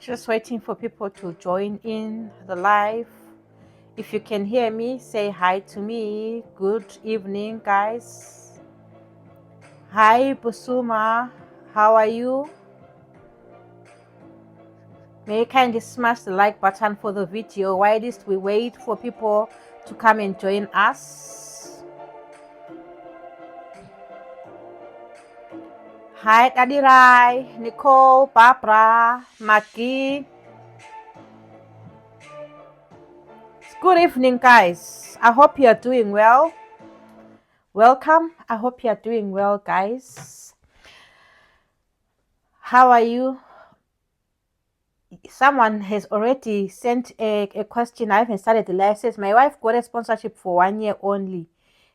Just waiting for people to join in the live. If you can hear me, say hi to me. Good evening, guys. Hi, Busuma. How are you? May you kindly smash the like button for the video while we wait for people to come and join us. Hi, Adirai, Nicole, Barbara, Maggie. Good evening, guys. I hope you are doing well. Welcome. I hope you are doing well, guys. How are you? Someone has already sent a question. I haven't started the live. Says, my wife got a sponsorship for 1 year only.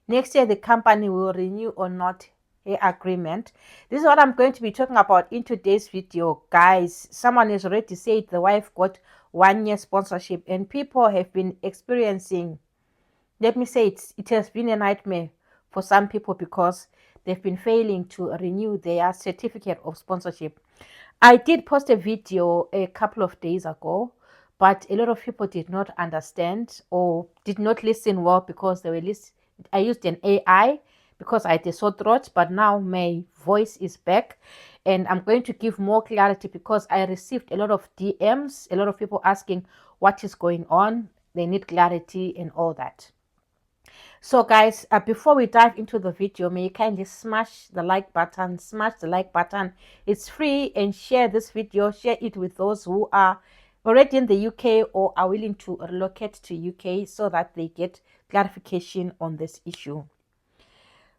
Next year, the company will renew or not her agreement. This is what I'm going to be talking about in today's video, guys. Someone has already said the wife got 1 year sponsorship, and people have been experiencing, let me say it has been a nightmare for some people because they've been failing to renew their certificate of sponsorship. I did post a video a couple of days ago, but a lot of people did not understand or did not listen well because they were I used an AI because I had a sore throat, but now my voice is back and I'm going to give more clarity because I received a lot of DMs, a lot of people asking what is going on. They need clarity and all that. So guys, before we dive into the video, may you kindly smash the like button. It's free, and share this video. Share it with those who are already in the UK or are willing to relocate to UK so that they get clarification on this issue.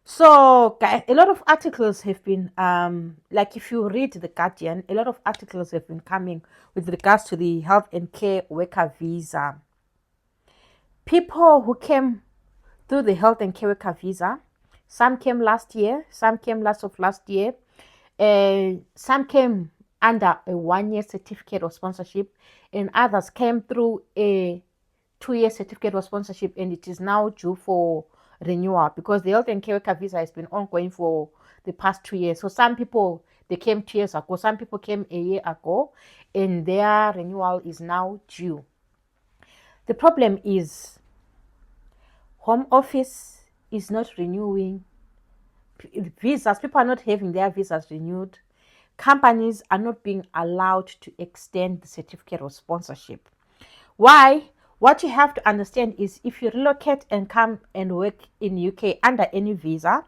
So guys, a lot of articles have been like if you read The Guardian, a lot of articles have been coming with regards to the health and care worker visa. People who came through the health and care worker visa, some came last year, some came last of last year, some came under a 1 year certificate of sponsorship, and others came through a 2 year certificate of sponsorship, and it is now due for renewal because the health and care worker visa has been ongoing for the past 2 years. So some people, they came 2 years ago, some people came a year ago, and their renewal is now due. The problem is Home Office is not renewing visas. People are not having their visas renewed. Companies are not being allowed to extend the certificate of sponsorship. Why? What you have to understand is if you relocate and come and work in UK under any visa,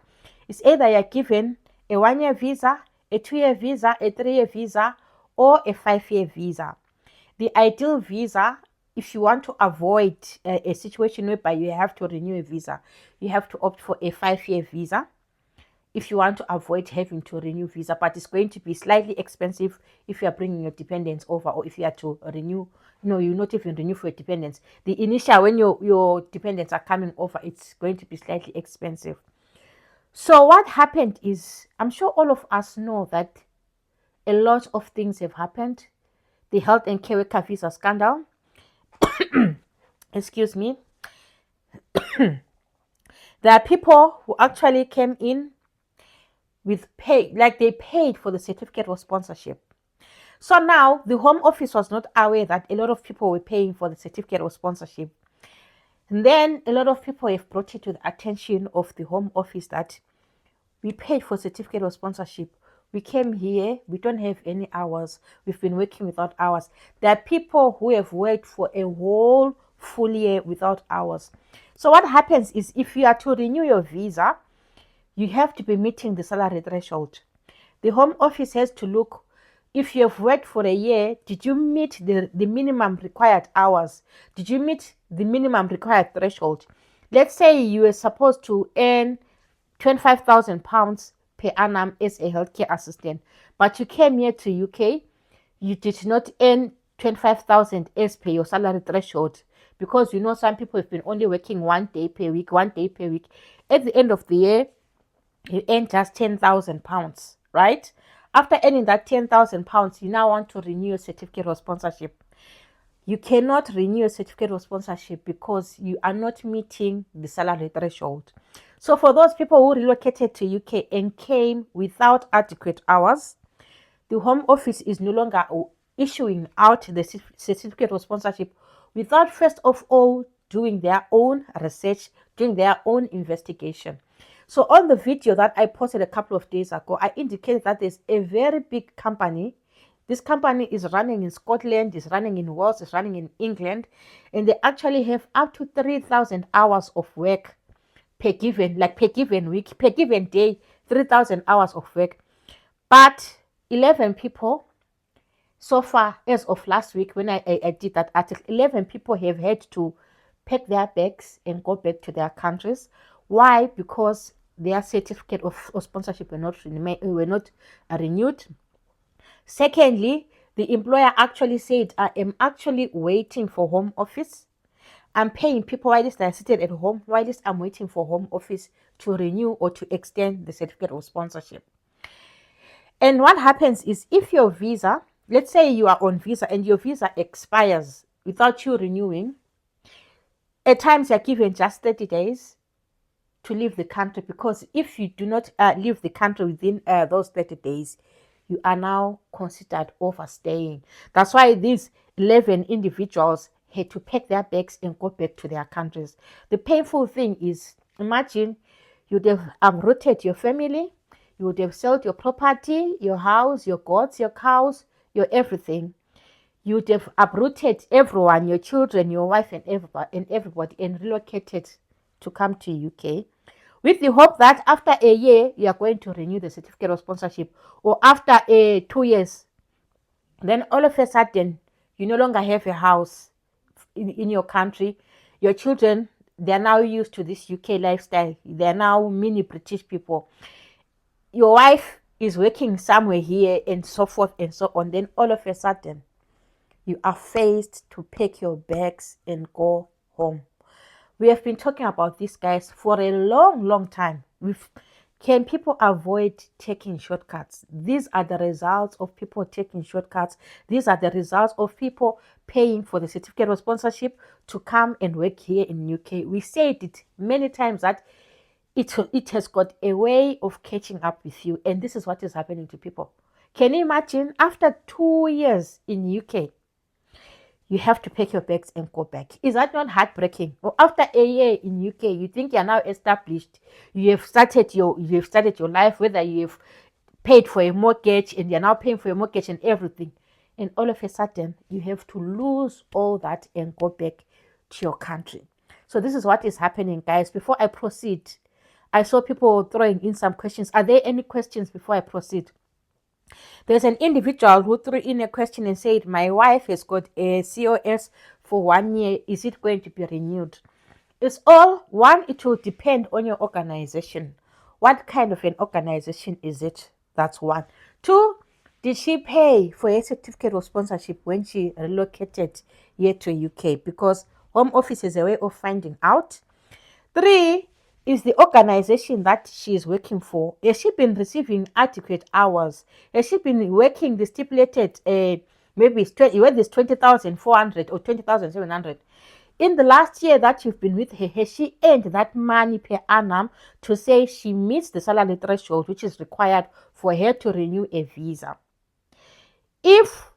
it's either you're given a 1 year visa, a 2 year visa, a 3 year visa, or a 5 year visa. The ideal visa, if you want to avoid a situation whereby you have to renew a visa, you have to opt for a 5 year visa if you want to avoid having to renew visa, but it's going to be slightly expensive if you are bringing your dependents over, or if you are to renew, you not even renew for your dependents. The initial, when your dependents are coming over, it's going to be slightly expensive. So what happened is, I'm sure all of us know that a lot of things have happened. The health and care worker visa scandal, excuse me. There are people who actually came in with pay, like they paid for the certificate of sponsorship. So now the Home Office was not aware that a lot of people were paying for the certificate of sponsorship. And then a lot of people have brought it to the attention of the Home Office that we paid for certificate of sponsorship. We came here, we don't have any hours. We've been working without hours. There are people who have worked for a whole full year without hours. So what happens is if you are to renew your visa, you have to be meeting the salary threshold. The Home Office has to look, if you have worked for a year, did you meet the minimum required hours? Did you meet the minimum required threshold? Let's say you were supposed to earn £25,000 per annum as a healthcare assistant, but you came here to UK, you did not earn 25,000 as per your salary threshold, because some people have been only working 1 day per week, 1 day per week. At the end of the year, you earn just £10,000, right? After earning that £10,000, you now want to renew your certificate of sponsorship. You cannot renew your certificate of sponsorship because you are not meeting the salary threshold. So for those people who relocated to UK and came without adequate hours, the Home Office is no longer issuing out the certificate of sponsorship without first of all doing their own research, doing their own investigation. So on the video that I posted a couple of days ago, I indicated that there's a very big company. This company is running in Scotland, is running in Wales, is running in England, and they actually have up to 3,000 hours of work per given week, per given day, 3,000 hours of work. But 11 people, so far as of last week when I did that article, 11 people have had to pack their bags and go back to their countries. Why? Because their certificate of sponsorship were not renewed. Secondly, the employer actually said, I am actually waiting for Home Office. I'm paying people while they're seated at home, while I'm waiting for Home Office to renew or to extend the certificate of sponsorship. And what happens is if your visa, let's say you are on visa and your visa expires without you renewing, at times you're given just 30 days to leave the country, because if you do not leave the country within those 30 days, you are now considered overstaying. That's why these 11 individuals had to pack their bags and go back to their countries. The painful thing is, imagine you'd have uprooted your family, you would have sold your property, your house, your goats, your cows, your everything. You would have uprooted everyone, your children, your wife, and everybody, and relocated to come to UK, with the hope that after a year you are going to renew the certificate of sponsorship, or after 2 years, then all of a sudden you no longer have a house in your country. Your children, they are now used to this UK lifestyle. They are now mini British people. Your wife is working somewhere here, and so forth and so on. Then all of a sudden you are faced to pack your bags and go home. We have been talking about this, guys, for a long time. Can people avoid taking shortcuts? These are the results of people taking shortcuts. These are the results of people paying for the certificate of sponsorship to come and work here in UK. We said it many times that it has got a way of catching up with you, and this is what is happening to people. Can you imagine, after 2 years in UK, you have to pack your bags and go back? Is that not heartbreaking? Or after a year in UK, you think you're now established, you have started your life, whether you have paid for a mortgage and you're now paying for a mortgage and everything, and all of a sudden you have to lose all that and go back to your country. So this is what is happening, guys. Before I proceed, I saw people throwing in some questions. Are there any questions before I proceed? There's an individual who threw in a question and said, my wife has got a COS for 1 year. Is it going to be renewed? It's all, one, it will depend on your organization. What kind of an organization is it? That's one. Two, did she pay for a certificate of sponsorship when she relocated here to UK? Because Home Office is a way of finding out. Three, is the organization that she is working for, has she been receiving adequate hours? Has she been working the stipulated, maybe it's 20,400 or 20,700? In the last year that you've been with her, has she earned that money per annum to say she meets the salary threshold which is required for her to renew a visa? If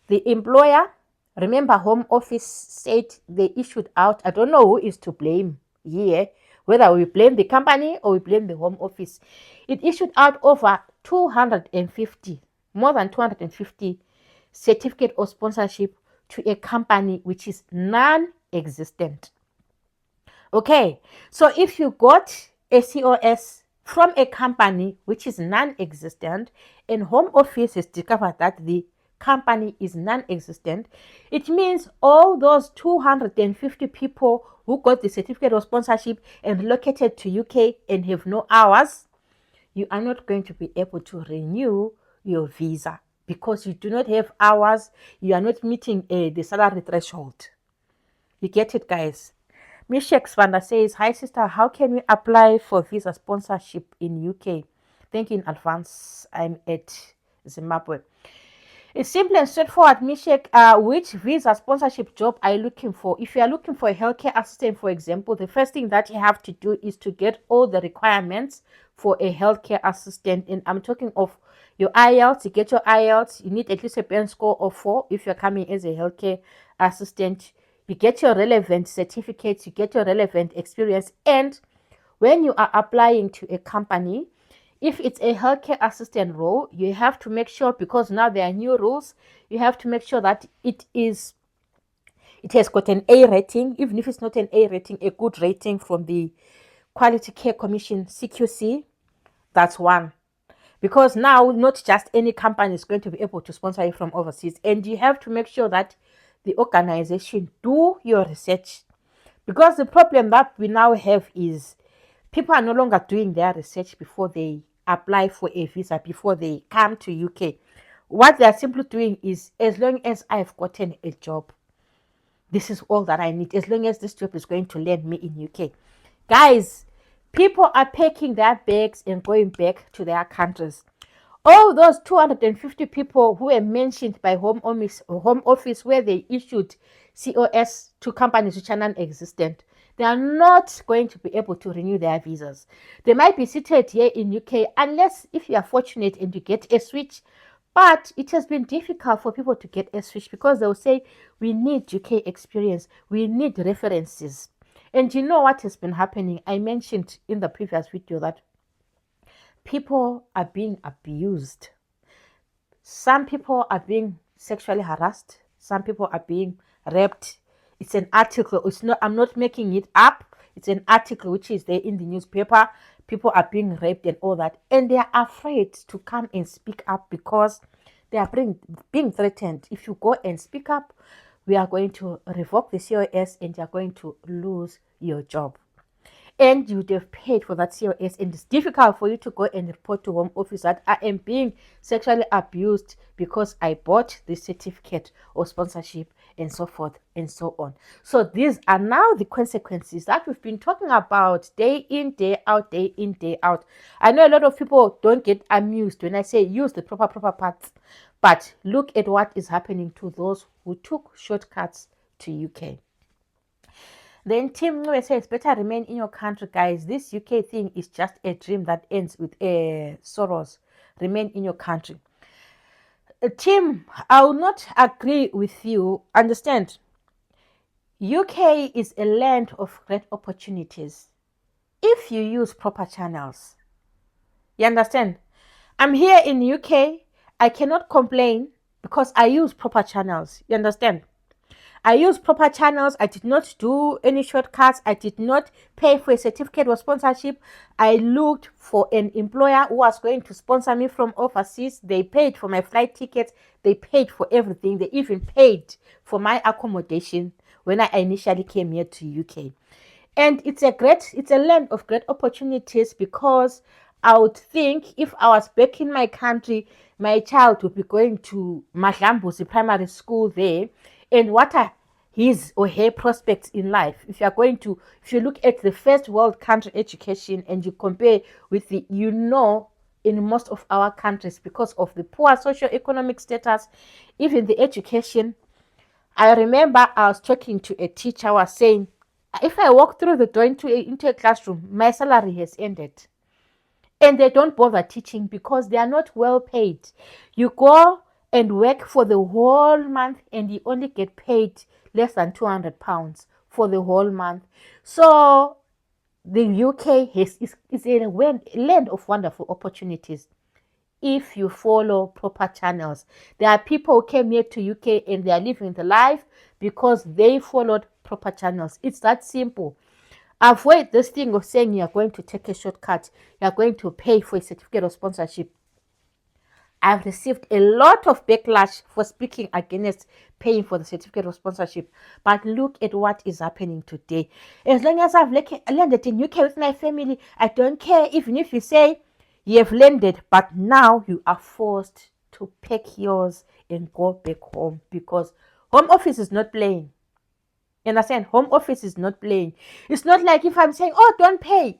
The employer, remember, Home Office said they issued out, I don't know who is to blame here, whether we blame the company or we blame the Home Office. It issued out over 250, more than 250 certificate of sponsorship to a company which is non-existent. Okay, so if you got a COS from a company which is non-existent and Home Office has discovered that the company is non-existent, it means all those 250 people who got the certificate of sponsorship and relocated to UK and have no hours, you are not going to be able to renew your visa because you do not have hours, you are not meeting the salary threshold. You get it, guys? Mishek Svanda says, hi sister, how can we apply for visa sponsorship in UK? Thank you in advance. I'm at Zimbabwe. It's simple and straightforward, Mishek. Which visa sponsorship job are you looking for? If you are looking for a healthcare assistant, for example, the first thing that you have to do is to get all the requirements for a healthcare assistant. And I'm talking of your IELTS. You get your IELTS. You need at least a band score of 4 if you're coming as a healthcare assistant. You get your relevant certificates. You get your relevant experience. And when you are applying to a company, if it's a healthcare assistant role, you have to make sure, because now there are new rules, you have to make sure that it has got an A rating, even if it's not an A rating, a good rating from the Quality Care Commission, CQC. That's one. Because now not just any company is going to be able to sponsor you from overseas, and you have to make sure that the organization do your research. Because the problem that we now have is people are no longer doing their research before they apply for a visa, before they come to UK. What they are simply doing is, as long as I've gotten a job, this is all that I need. As long as this job is going to land me in UK. Guys, people are packing their bags and going back to their countries. All those 250 people who were mentioned by Home Office where they issued COS to companies which are non-existent, they are not going to be able to renew their visas. They might be seated here in UK unless if you are fortunate and you get a switch. But it has been difficult for people to get a switch because they'll say, we need UK experience, we need references. And you know what has been happening? I mentioned in the previous video that people are being abused. Some people are being sexually harassed. Some people are being raped. It's an article. I'm not making it up. It's an article which is there in the newspaper. People are being raped and all that. And they are afraid to come and speak up because they are being threatened. If you go and speak up, we are going to revoke the COS and you are going to lose your job. And you would have paid for that COS, and it's difficult for you to go and report to Home Office that I am being sexually abused because I bought the certificate of sponsorship and so forth and so on. So these are now the consequences that we've been talking about day in, day out, day in, day out. I know a lot of people don't get amused when I say use the proper parts, but look at what is happening to those who took shortcuts to UK. Then Tim says, it's better remain in your country, guys. This UK thing is just a dream that ends with Soros. Remain in your country. Tim, I will not agree with you. Understand, UK is a land of great opportunities if you use proper channels. You understand? I'm here in UK. I cannot complain because I use proper channels. You understand? I use proper channels. I did not do any shortcuts. I did not pay for a certificate of sponsorship. I looked for an employer who was going to sponsor me from overseas. They paid for my flight tickets. They paid for everything. They even paid for my accommodation when I initially came here to UK. And it's a land of great opportunities because I would think if I was back in my country, my child would be going to Madlambuzi primary school there. And what are his or her prospects in life? If you look at the first world country education and you compare with in most of our countries, because of the poor socio-economic status, even the education. I remember I was talking to a teacher who was saying, if I walk through the door into a classroom, my salary has ended. And they don't bother teaching because they are not well paid. You go and work for the whole month, and you only get paid less than £200 for the whole month. So the UK is a land of wonderful opportunities if you follow proper channels. There are people who came here to UK and they are living the life because they followed proper channels. It's that simple. Avoid this thing of saying you are going to take a shortcut, you are going to pay for a certificate of sponsorship. I've received a lot of backlash for speaking against paying for the certificate of sponsorship. But look at what is happening today. As long as I've landed in UK with my family, I don't care even if you say you have landed, but now you are forced to pack yours and go back home, because Home Office is not playing. You understand? Home Office is not playing. It's not like if I'm saying, oh, don't pay.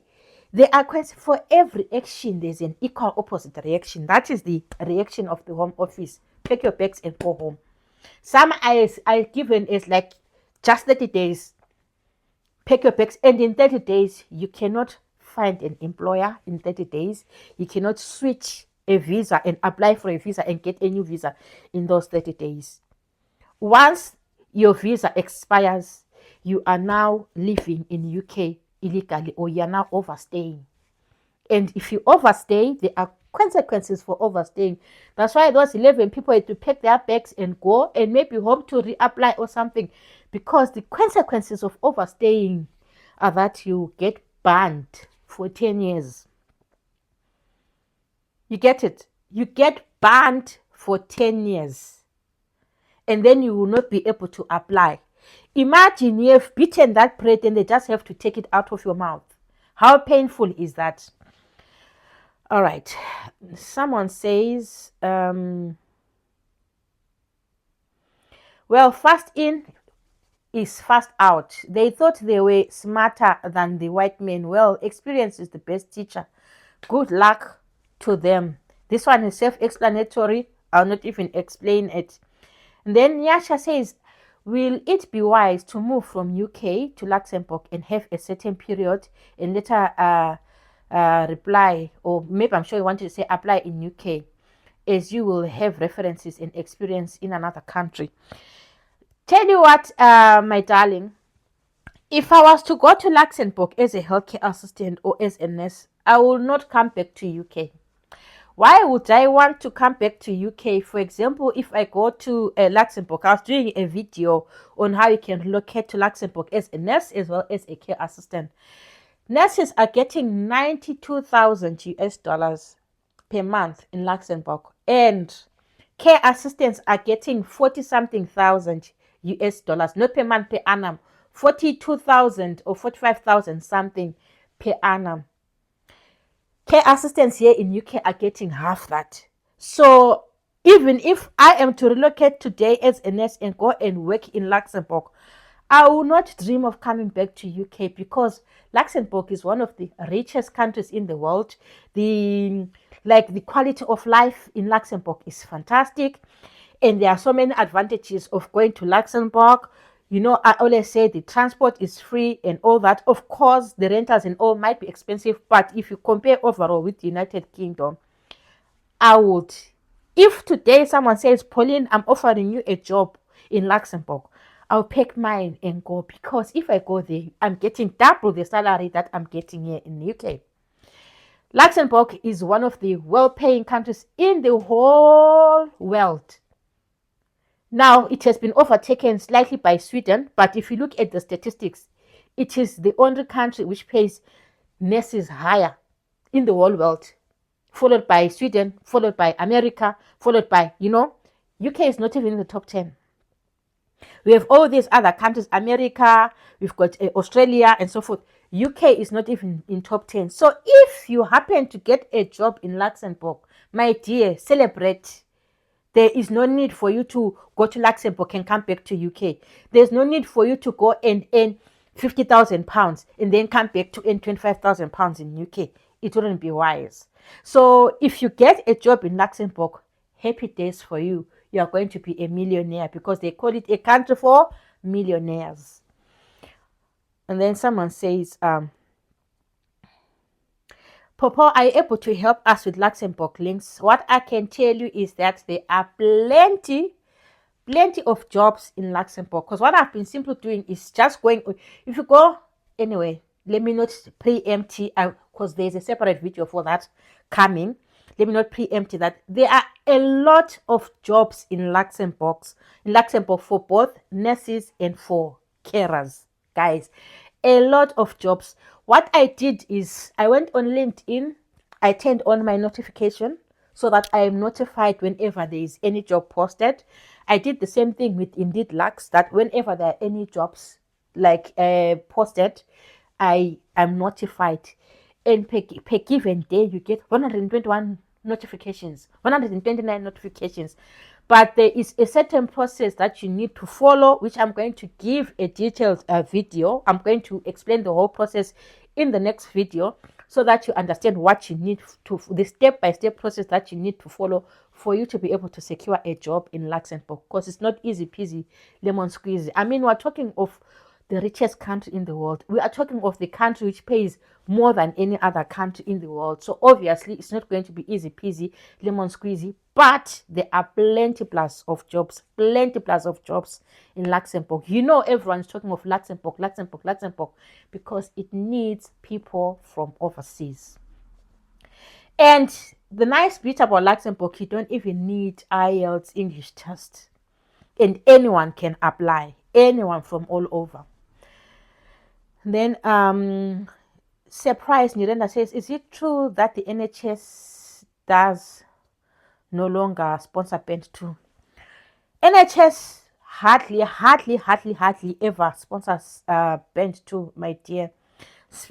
There are questions for every action. There's an equal opposite reaction. That is the reaction of the Home Office. Pack your bags and go home. Some are given as like just 30 days. Pack your bags, and in 30 days you cannot find an employer. In 30 days you cannot switch a visa and apply for a visa and get a new visa in those 30 days. Once your visa expires, you are now living in UK illegally, or you are now overstaying. And if you overstay, there are consequences for overstaying. That's why those 11 people had to pack their bags and go, and maybe hope to reapply or something, because the consequences of overstaying are that you get banned for 10 years. You get it? You get banned for 10 years. And then you will not be able to apply. Imagine you have beaten that bread and they just have to take it out of your mouth. How painful is that? All right. Someone says, well, fast in is fast out. They thought they were smarter than the white men. Well, experience is the best teacher. Good luck to them. This one is self-explanatory. I'll not even explain it. And then Yasha says, will it be wise to move from UK to Luxembourg and have a certain period and later reply, or maybe I'm sure you wanted to say apply in UK, as you will have references and experience in another country? Tell you what, my darling, if I was to go to Luxembourg as a healthcare assistant or as a nurse, I will not come back to UK. Why would I want to come back to UK? For example, if I go to Luxembourg, I was doing a video on how you can relocate to Luxembourg as a nurse as well as a care assistant. Nurses are getting 92,000 US dollars per month in Luxembourg, and care assistants are getting 40-something thousand US dollars, not per month, per annum, 42,000 or 45,000 something per annum. Care assistants here in UK are getting half that. So even if I am to relocate today as a nurse and go and work in Luxembourg, I will not dream of coming back to UK, because Luxembourg is one of the richest countries in the world. The quality of life in Luxembourg is fantastic, and there are so many advantages of going to Luxembourg. You know, I always say the transport is free and all that. Of course, the rentals and all might be expensive, but if you compare overall with the United Kingdom, I would. If today someone says, Pauline, I'm offering you a job in Luxembourg, I'll pick mine and go, because if I go there, I'm getting double the salary that I'm getting here in the UK. Luxembourg is one of the well-paying countries in the whole world. Now, it has been overtaken slightly by Sweden, but if you look at the statistics, it is the only country which pays nurses higher in the whole world, followed by Sweden, followed by America, followed by, UK is not even in the top 10. We have all these other countries, America, we've got Australia and so forth. UK is not even in top 10. So if you happen to get a job in Luxembourg, my dear, celebrate. There is no need for you to go to Luxembourg and come back to UK. There's no need for you to go and earn £50,000 and then come back to earn £25,000 in UK. It wouldn't be wise. So if you get a job in Luxembourg, happy days for you. You are going to be a millionaire, because they call it a country for millionaires. And then someone says, Popo, are you able to help us with Luxembourg links? What I can tell you is that there are plenty of jobs in Luxembourg. Because what I've been simply doing is just going, if you go anyway, let me not preempt, because there's a separate video for that coming. Let me not preempt that. There are a lot of jobs in Luxembourg for both nurses and for carers, guys. A lot of jobs. What I did is I went on LinkedIn, I turned on my notification so that I am notified whenever there is any job posted. I did the same thing with Indeed Lux, that whenever there are any jobs like posted, I am notified. And per given day, you get 121 notifications, 129 notifications. But there is a certain process that you need to follow, which I'm going to give a detailed video. I'm going to explain the whole process in the next video so that you understand what you need to, the step-by-step process that you need to follow for you to be able to secure a job in Luxembourg. Because it's not easy peasy, lemon squeezy. I mean, we're talking of the richest country in the world. We are talking of the country which pays more than any other country in the world. So obviously, it's not going to be easy peasy, lemon squeezy. But there are plenty plus of jobs in Luxembourg. You know, everyone's talking of Luxembourg, because it needs people from overseas. And the nice bit about Luxembourg, you don't even need IELTS English test. And anyone can apply, anyone from all over. Then surprise, Nirenda says, is it true that the NHS does no longer sponsor Band 2? NHS hardly ever sponsors Band 2, my dear.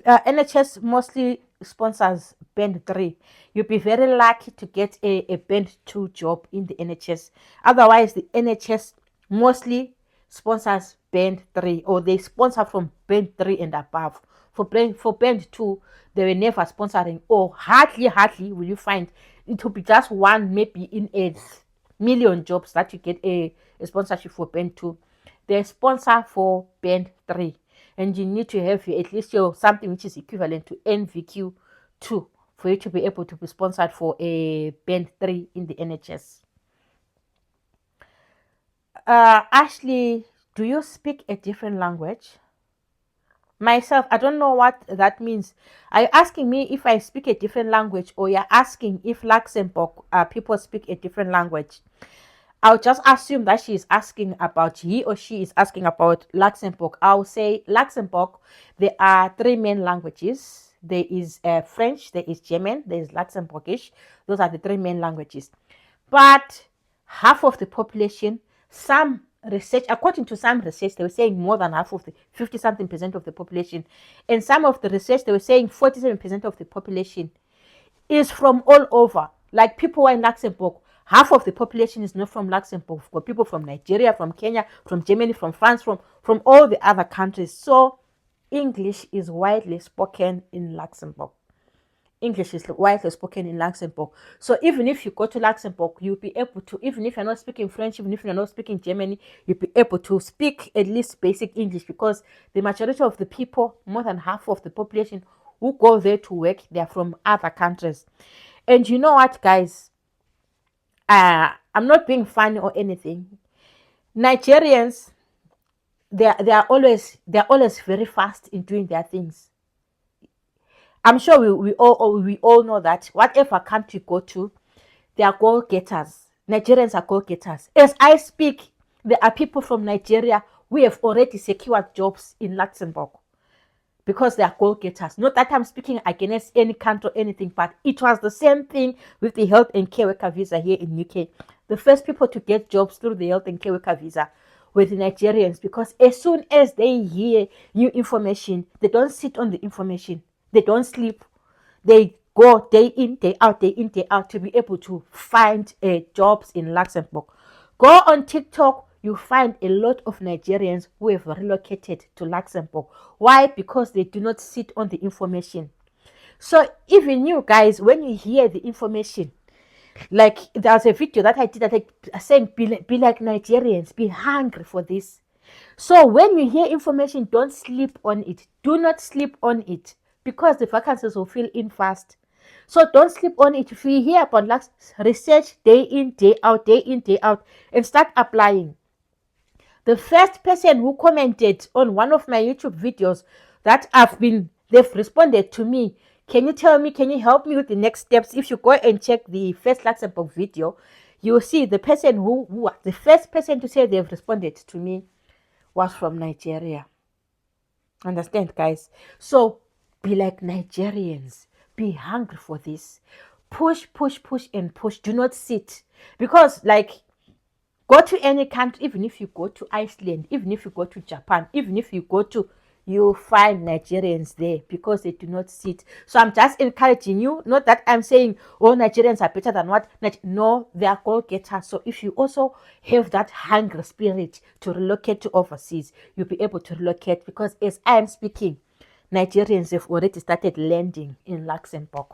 NHS mostly sponsors Band 3. You'll be very lucky to get a Band 2 job in the NHS. Otherwise, the NHS mostly sponsors Band 3, or they sponsor from Band 3 and above. For Band 2, they were never sponsoring, or hardly will you find. It will be just one, maybe in a million jobs that you get a sponsorship for Band 2. They sponsor for Band 3. And you need to have at least something which is equivalent to NVQ 2 for you to be able to be sponsored for a Band 3 in the NHS. Ashley, do you speak a different language? Myself, I don't know what that means. Are you asking me if I speak a different language, or you're asking if Luxembourg people speak a different language? I'll just assume that he or she is asking about Luxembourg. I'll say Luxembourg, there are 3 main languages. There is French, there is German, there is Luxembourgish. Those are the 3 main languages. But half of the population, according to some research, they were saying more than half of the 50-something% of the population. And some of the research, they were saying 47% of the population is from all over. Like people who are in Luxembourg, half of the population is not from Luxembourg. We've got people from Nigeria, from Kenya, from Germany, from France, from all the other countries. So English is widely spoken in Luxembourg. So even if you go to Luxembourg, you'll be able to, even if you're not speaking French, even if you're not speaking German, you'll be able to speak at least basic English, because the majority of the people, more than half of the population who go there to work, they're from other countries. And you know what, guys? I'm not being funny or anything. Nigerians, they're always very fast in doing their things. I'm sure we all know that whatever country you go to, they are goal-getters. Nigerians are goal-getters. As I speak, there are people from Nigeria who have already secured jobs in Luxembourg because they are goal-getters. Not that I'm speaking against any country or anything, but it was the same thing with the health and care worker visa here in UK. The first people to get jobs through the health and care worker visa were the Nigerians, because as soon as they hear new information, they don't sit on the information. They don't sleep. They go day in, day out to be able to find jobs in Luxembourg. Go on TikTok, you find a lot of Nigerians who have relocated to Luxembourg. Why? Because they do not sit on the information. So even you guys, when you hear the information, like there's a video that I did saying, be like Nigerians, be hungry for this. So when you hear information, don't sleep on it. Do not sleep on it, because the vacancies will fill in fast. So don't sleep on it. If you hear about Lux, research day in, day out, day in, day out, and start applying. The first person who commented on one of my YouTube videos that they've responded to me, can you tell me, can you help me with the next steps? If you go and check the first Luxembourg video, you'll see the person the first person to say they've responded to me was from Nigeria. Understand, guys? So be like Nigerians. Be hungry for this. Push, push, push, and push. Do not sit. Because, like, go to any country, even if you go to Iceland, even if you go to Japan, even if you go to, you'll find Nigerians there because they do not sit. So I'm just encouraging you, not that I'm saying, oh, Nigerians are better than what? No, they are goal-getters. So if you also have that hungry spirit to relocate to overseas, you'll be able to relocate, because as I am speaking, Nigerians have already started landing in Luxembourg.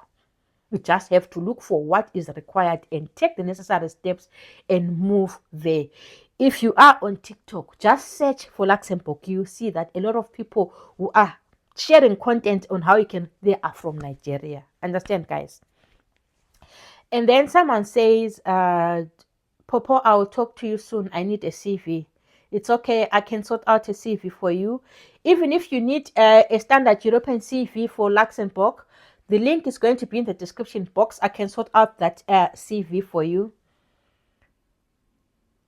We just have to look for what is required and take the necessary steps and move there. If you are on TikTok, just search for Luxembourg. You see that a lot of people who are sharing content on how they are from Nigeria. Understand, guys? And then someone says, Popo, I will talk to you soon. I need a CV. It's okay. I can sort out a CV for you. Even if you need a standard European CV for Luxembourg, the link is going to be in the description box. I can sort out that CV for you.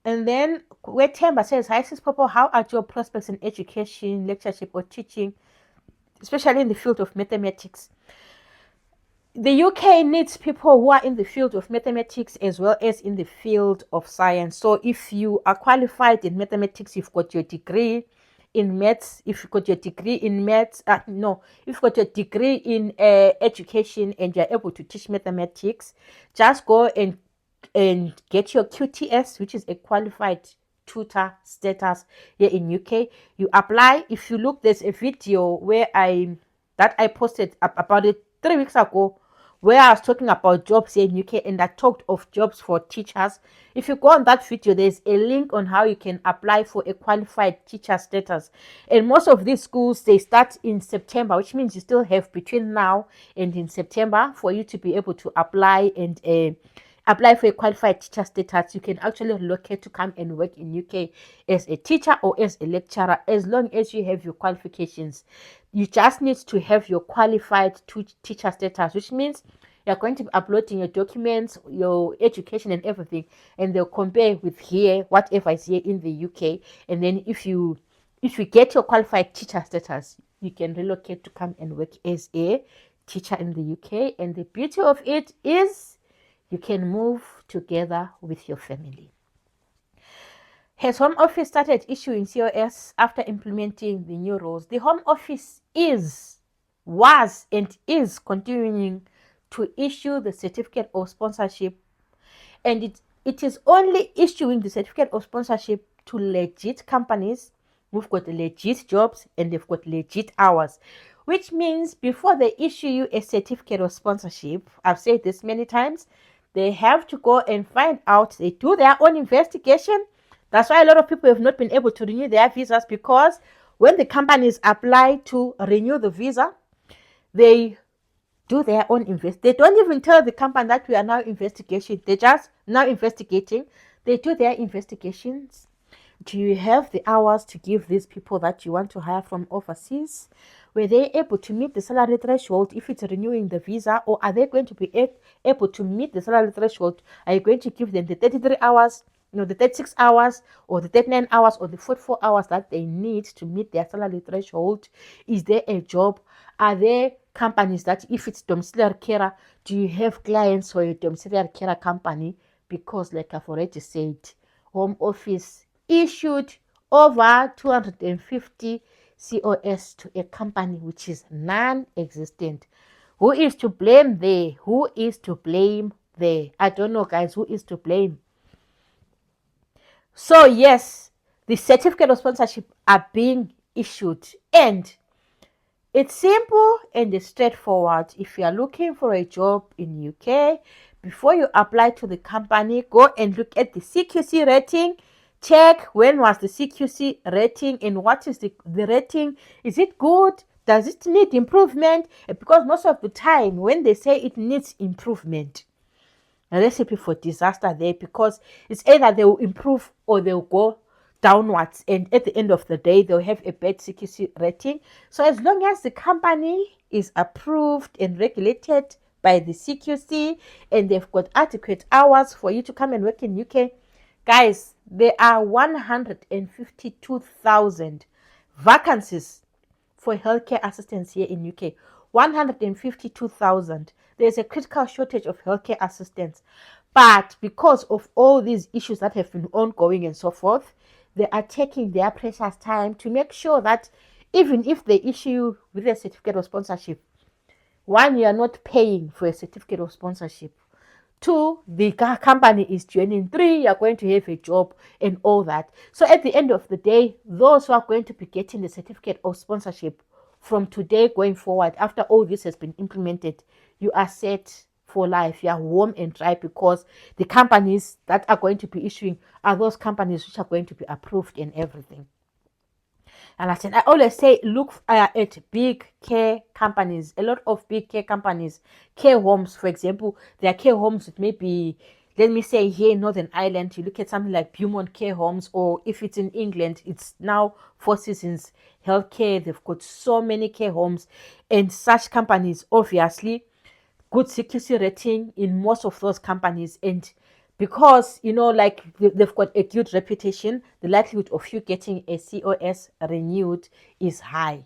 And then where Temba says, hi, Sis Popo, how are your prospects in education, lectureship, or teaching, especially in the field of mathematics? The UK needs people who are in the field of mathematics as well as in the field of science. So if you are qualified in mathematics, you've got your degree in maths, if you've got your degree in maths, if you've got your degree in education and you're able to teach mathematics, just go and get your QTS, which is a qualified tutor status here in UK. You apply. If you look, there's a video that I posted about it 3 weeks ago, where I was talking about jobs here in UK, and I talked of jobs for teachers. If you go on that video, there's a link on how you can apply for a qualified teacher status. And most of these schools, they start in September, which means you still have between now and in September for you to be able to apply and apply for a qualified teacher status. You can actually relocate to come and work in UK as a teacher or as a lecturer, as long as you have your qualifications. You just need to have your qualified teacher status, which means you're going to be uploading your documents, your education and everything, and they'll compare with here, whatever is here in the UK. And then if you get your qualified teacher status, you can relocate to come and work as a teacher in the UK. And the beauty of it is you can move together with your family. Has Home Office started issuing COS after implementing the new rules? The Home Office was and is continuing to issue the certificate of sponsorship, and it is only issuing the certificate of sponsorship to legit companies who've got legit jobs and they've got legit hours, which means before they issue you a certificate of sponsorship, I've said this many times, they have to go and find out, they do their own investigation. That's why a lot of people have not been able to renew their visas, because when the companies apply to renew the visa, they do their own they don't even tell the company that we are now investigating. They just now investigating. They do their investigations. Do you have the hours to give these people that you want to hire from overseas? Were they able to meet the salary threshold if it's renewing the visa, or are they going to be able to meet the salary threshold? Are you going to give them the 33 hours, the 36 hours, or the 39 hours, or the 44 hours that they need to meet their salary threshold? Is there a job? Are there companies that, if it's domiciliary carer, do you have clients for a domiciliary carer company? Because like I've already said, Home Office issued over 250 COS to a company which is non-existent. Who is to blame there? Who is to blame there? I don't know, guys. Who is to blame? So yes, the certificate of sponsorship are being issued, and it's simple and it's straightforward. If you are looking for a job in UK, before you apply to the company, go and look at the CQC rating. Check when was the CQC rating and what is the rating. Is it good? Does it need improvement? Because most of the time when they say it needs improvement, a recipe for disaster there, because it's either they will improve or they'll go downwards, and at the end of the day they'll have a bad CQC rating. So as long as the company is approved and regulated by the CQC and they've got adequate hours for you to come and work in UK, guys, there are 152,000 vacancies for healthcare assistants here in UK. 152,000. There's a critical shortage of healthcare assistants. But because of all these issues that have been ongoing and so forth, they are taking their precious time to make sure that even if they issue with a certificate of sponsorship, one, you are not paying for a certificate of sponsorship. Two, the company is joining. Three, you're going to have a job and all that. So at the end of the day, those who are going to be getting the certificate of sponsorship from today going forward, after all this has been implemented, you are set for life. You are warm and dry, because the companies that are going to be issuing are those companies which are going to be approved and everything. And I always say, look at big care companies. A lot of big care companies, care homes, for example, there are care homes that maybe, let me say here in Northern Ireland, you look at something like Beaumont Care Homes, or if it's in England, it's now Four Seasons Healthcare. They've got so many care homes, and such companies, obviously, good CQC rating in most of those companies. And because, like they've got a good reputation, the likelihood of you getting a COS renewed is high.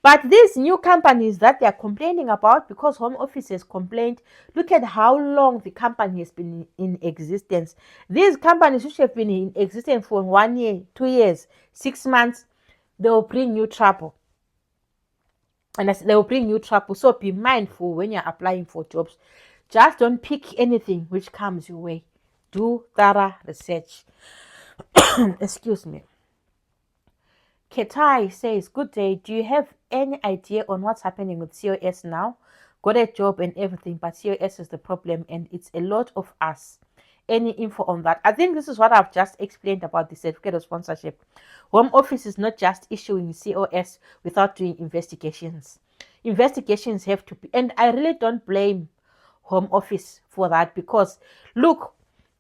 But these new companies that they are complaining about, because Home Office has complained, look at how long the company has been in existence. These companies which have been in existence for 1 year, 2 years, 6 months, they will bring you trouble. And they will bring you trouble. So be mindful when you're applying for jobs. Just don't pick anything which comes your way. Do thorough research. Excuse me. Ketai says, good day. Do you have any idea on what's happening with COS now? Got a job and everything, but COS is the problem, and it's a lot of us. Any info on that? I think this is what I've just explained about the certificate of sponsorship. Home Office is not just issuing COS without doing investigations. Investigations have to be, and I really don't blame Home Office for that, because look,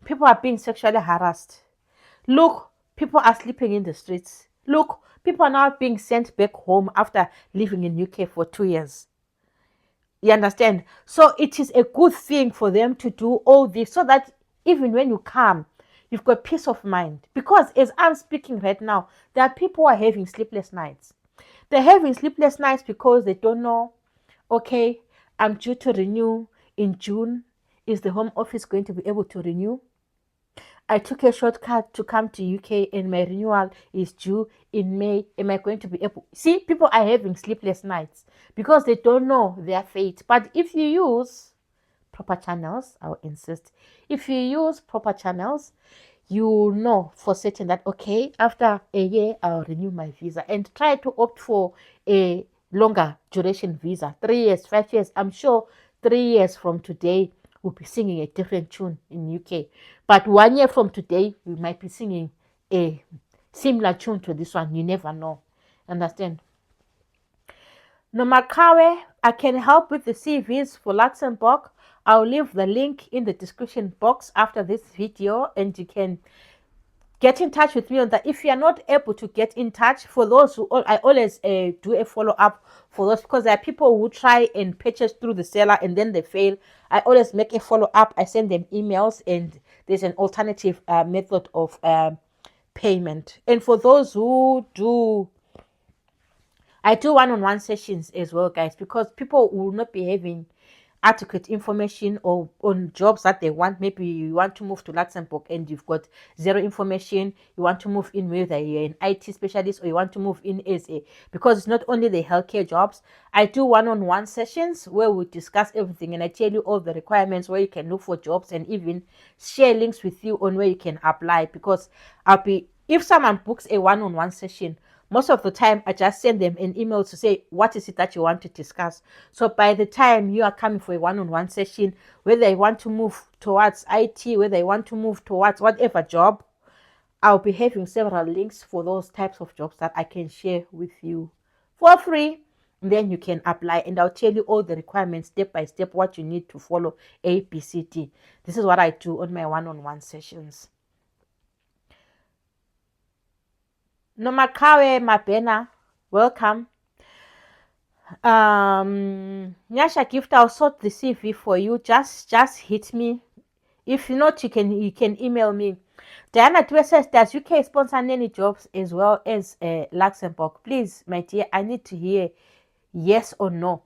people are being sexually harassed. Look, people are sleeping in the streets. Look, people are now being sent back home after living in UK for 2 years. You understand? So it is a good thing for them to do all this, so that even when you come, you've got peace of mind. Because as I'm speaking right now, there are people who are having sleepless nights. They're having sleepless nights because they don't know, okay, I'm due to renew in June. Is the Home Office going to be able to renew? I took a shortcut to come to UK and my renewal is due in May. Am I going to be able? See, people are having sleepless nights because they don't know their fate. But if you use proper channels, I'll insist, if you use proper channels, you know for certain that, okay, after a year, I'll renew my visa, and try to opt for a longer duration visa, 3 years, 5 years. I'm sure 3 years from today, we'll be singing a different tune in UK. But 1 year from today, we might be singing a similar tune to this one. You never know. Understand? Nomakawe, I can help with the CVs for Luxembourg. I'll leave the link in the description box after this video, and you can get in touch with me on that. If you are not able to get in touch, for those who, I always do a follow-up for those, because there are people who try and purchase through the seller and then they fail. I always make a follow-up. I send them emails, and there's an alternative method of payment. And for those who do, I do one-on-one sessions as well, guys, because people will not be having adequate information or on jobs that they want. Maybe you want to move to Luxembourg and you've got zero information. You want to move in whether you're an IT specialist or you want to move in as a, because it's not only the healthcare jobs. I do one-on-one sessions where we discuss everything, and I tell you all the requirements, where you can look for jobs, and even share links with you on where you can apply. Because if someone books a one-on-one session, most of the time, I just send them an email to say, what is it that you want to discuss? So by the time you are coming for a one-on-one session, whether you want to move towards IT, whether you want to move towards whatever job, I'll be having several links for those types of jobs that I can share with you for free. then you can apply, and I'll tell you all the requirements step by step, what you need to follow, A, B, C, D. This is what I do on my one-on-one sessions. Nomakawe Mabena, welcome. Nyasha Gift, I'll sort the CV for you. Just hit me. If not, you can email me. Diana Dwe says, does UK sponsor nanny jobs as well as Luxembourg? Please, my dear, I need to hear yes or no.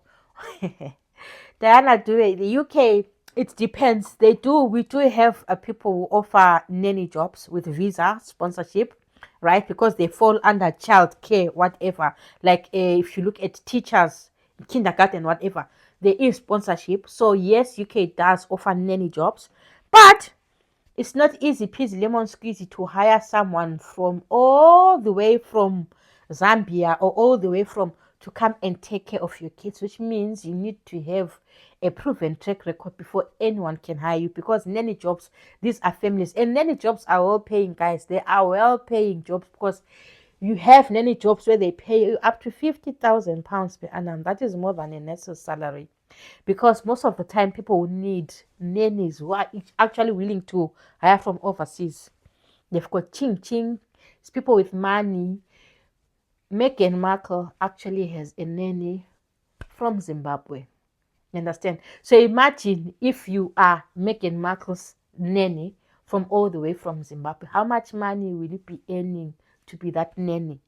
Diana Dwe, the UK, it depends. We do have people who offer nanny jobs with visa sponsorship, right? Because they fall under child care, whatever. Like if you look at teachers, kindergarten, whatever, there is sponsorship. So yes, UK does offer nanny jobs, but it's not easy peasy lemon squeezy to hire someone from all the way from Zambia or all the way from to come and take care of your kids, which means you need to have a proven track record before anyone can hire you, because nanny jobs, these are families, and nanny jobs are well paying, guys. They are well paying jobs, because you have nanny jobs where they pay you up to £50,000 per annum. That is more than a nurse's salary, because most of the time people will need nannies who are actually willing to hire from overseas. They've got ching ching. It's people with money. Meghan Markle actually has a nanny from Zimbabwe. You understand? So imagine if you are Meghan Markle's nanny from all the way from Zimbabwe. How much money will you be earning to be that nanny?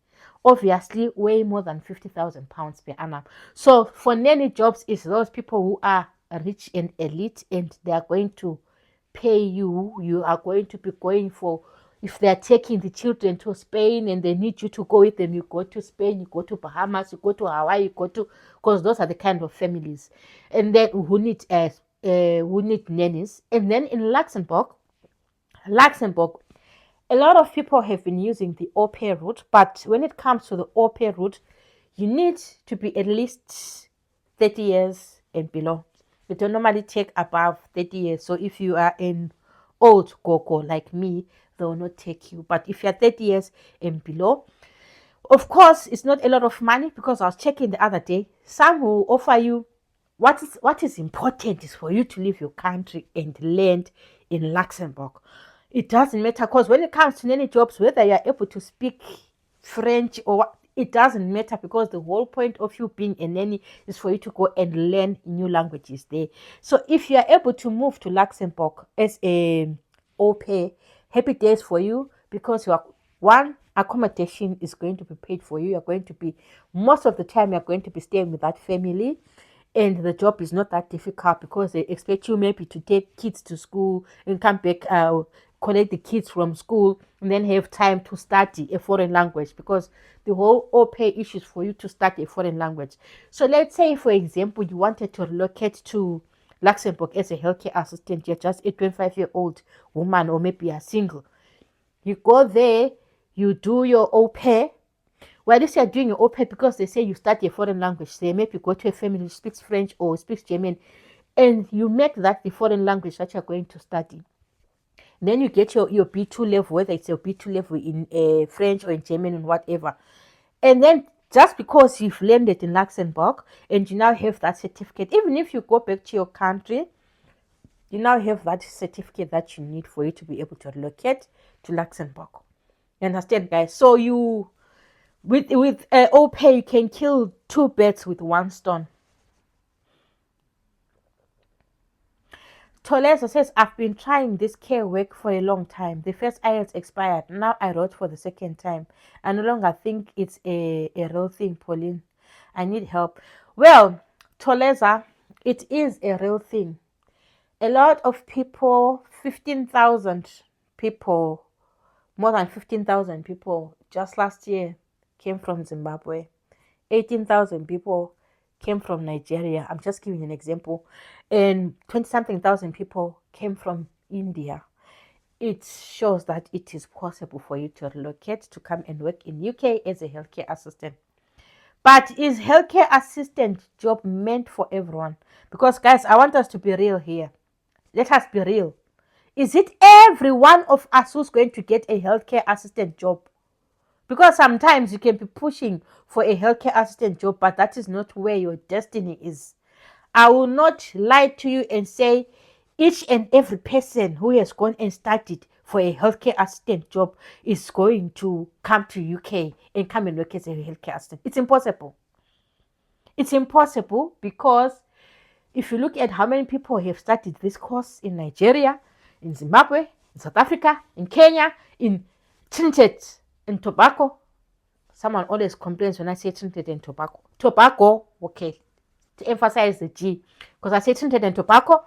Obviously, way more than £50,000 per annum. So for nanny jobs, it's those people who are rich and elite, and they are going to pay you. You are going to be going for, if they are taking the children to Spain and they need you to go with them, you go to Spain, you go to Bahamas, you go to Hawaii, you go to, because those are the kind of families, and then who need nannies. And then in Luxembourg, a lot of people have been using the au pair route, but when it comes to the au pair route, you need to be at least 30 years and below. They don't normally take above 30 years. So if you are an old gogo like me, they will not take you. But if you're 30 years and below, of course, it's not a lot of money, because I was checking the other day. Some will offer you, what is important is for you to leave your country and land in Luxembourg. It doesn't matter, because when it comes to nanny jobs, whether you're able to speak French or what, it doesn't matter, because the whole point of you being a nanny is for you to go and learn new languages there. So if you are able to move to Luxembourg as a au pair, happy days for you, because you are, one, accommodation is going to be paid for you. You're going to be, most of the time, you're going to be staying with that family. And the job is not that difficult, because they expect you maybe to take kids to school and come back, collect the kids from school, and then have time to study a foreign language, because the whole au pair issue is for you to study a foreign language. So let's say, for example, you wanted to relocate to Luxembourg as a healthcare assistant. You're just a 25-year-old woman, or maybe you're single. You go there, you do your au pair. Well, this you're doing your au pair, because they say you study a foreign language. They maybe go to a family who speaks French or speaks German, and you make that the foreign language that you're going to study. Then you get your B2 level, whether it's your B2 level in French or in German and whatever. And then just because you've landed in Luxembourg and you now have that certificate, even if you go back to your country, you now have that certificate that you need for you to be able to relocate to Luxembourg. You understand, guys? So you, with au pair, you can kill two birds with one stone. Tolezo says, I've been trying this care work for a long time. The first IELTS expired. Now I wrote for the second time. I no longer think it's a real thing, Pauline. I need help. Well, Toleza, it is a real thing. A lot of people, 15,000 people, more than 15,000 people just last year came from Zimbabwe. 18,000 people came from Nigeria. I'm just giving an example. And 20-something thousand people came from India. It shows that it is possible for you to relocate to come and work in UK as a healthcare assistant. But is healthcare assistant job meant for everyone? Because, guys, I want us to be real here. Let us be real. Is it every one of us who's going to get a healthcare assistant job? Because sometimes you can be pushing for a healthcare assistant job, but that is not where your destiny is. I will not lie to you and say each and every person who has gone and studied for a healthcare assistant job is going to come to UK and come and work as a healthcare assistant. It's impossible. It's impossible because if you look at how many people have studied this course in Nigeria, in Zimbabwe, in South Africa, in Kenya, in Trinidad and Tobago. Someone always complains when I say Trinidad and Tobago. Tobago, okay, to emphasize the G, because I say Trinidad and Tobago.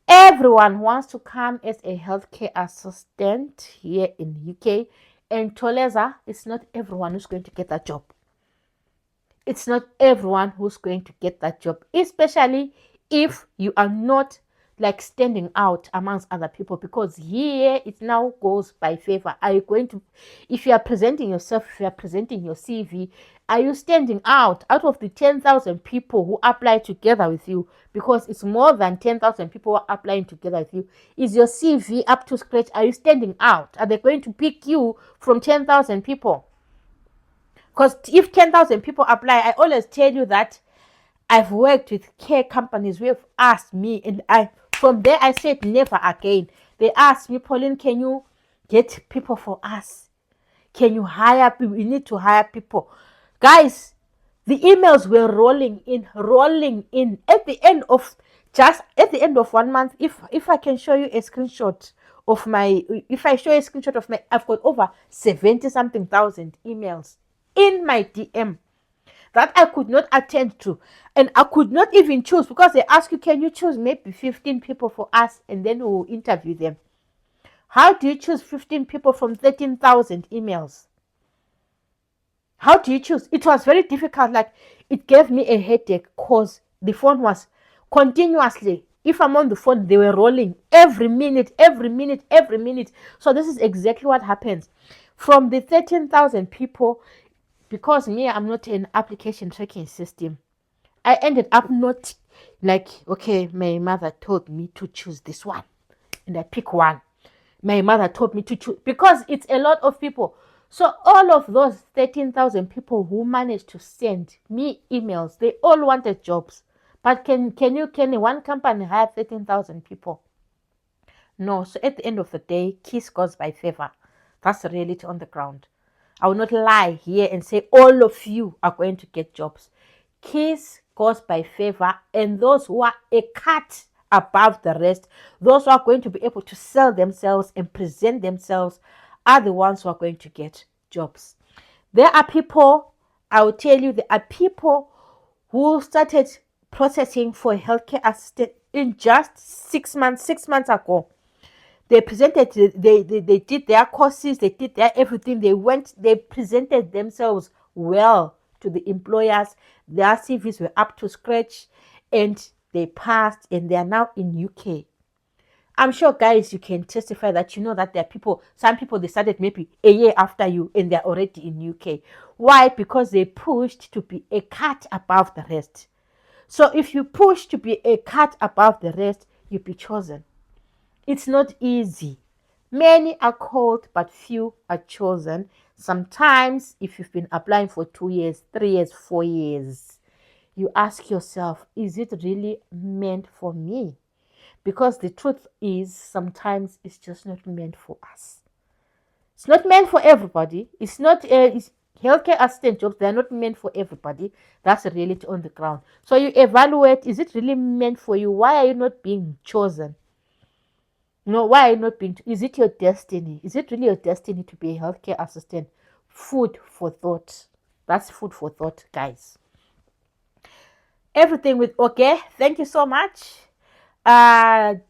Everyone wants to come as a healthcare assistant here in UK, and Toleza, it's not everyone who's going to get that job. It's not everyone who's going to get that job, especially if you are not like standing out amongst other people, because here it now goes by favor. Are you going to, if you are presenting yourself, if you are presenting your CV, are you standing out of the 10,000 people who apply together with you? Because it's more than 10,000 people who are applying together with you. Is your CV up to scratch? Are you standing out? Are they going to pick you from 10,000 people? Because if 10,000 people apply, I always tell you that I've worked with care companies who have asked me, and from there I said never again. They asked me, Pauline, can you get people for us? Can you hire people? We need to hire people. Guys, the emails were rolling in. At the end of 1 month, if I can show you a screenshot of my, I've got over 70 something thousand emails in my DM that I could not attend to, and I could not even choose, because they ask you, can you choose maybe 15 people for us, and then we'll interview them. How do you choose 15 people from 13,000 emails? How do you choose? It was very difficult. Like, it gave me a headache because the phone was continuously, if I'm on the phone, they were rolling every minute. So this is exactly what happens. From the 13,000 people, because me, I'm not an application tracking system, I ended up not like, okay, my mother told me to choose this one, and I pick one. My mother told me to choose, because it's a lot of people. So all of those 13,000 people who managed to send me emails, they all wanted jobs. But can one company hire 13,000 people? No. So at the end of the day, KISS goes by favor. That's the reality on the ground. I will not lie here and say all of you are going to get jobs. KISS goes by favor, and those who are a cut above the rest, those who are going to be able to sell themselves and present themselves, are the ones who are going to get jobs. There are people, I will tell you, there are people who started processing for healthcare assistant in just 6 months ago. They presented, they did their courses, they did their everything. They presented themselves well to the employers. Their CVs were up to scratch, and they passed, and they are now in UK. I'm sure, guys, you can testify that you know that there are people, some people, they started maybe a year after you, and they're already in UK. Why? Because they pushed to be a cut above the rest. So if you push to be a cut above the rest, you'll be chosen. It's not easy. Many are called, but few are chosen. Sometimes, if you've been applying for 2 years, 3 years, 4 years, you ask yourself, is it really meant for me? Because the truth is, sometimes it's just not meant for us. It's not meant for everybody. It's not healthcare assistant jobs. They're not meant for everybody. That's the reality on the ground. So you evaluate, is it really meant for you? Why are you not being chosen? Why are you not being? Is it your destiny? Is it really your destiny to be a healthcare assistant? Food for thought. That's food for thought, guys. Everything with okay. Thank you so much. Divya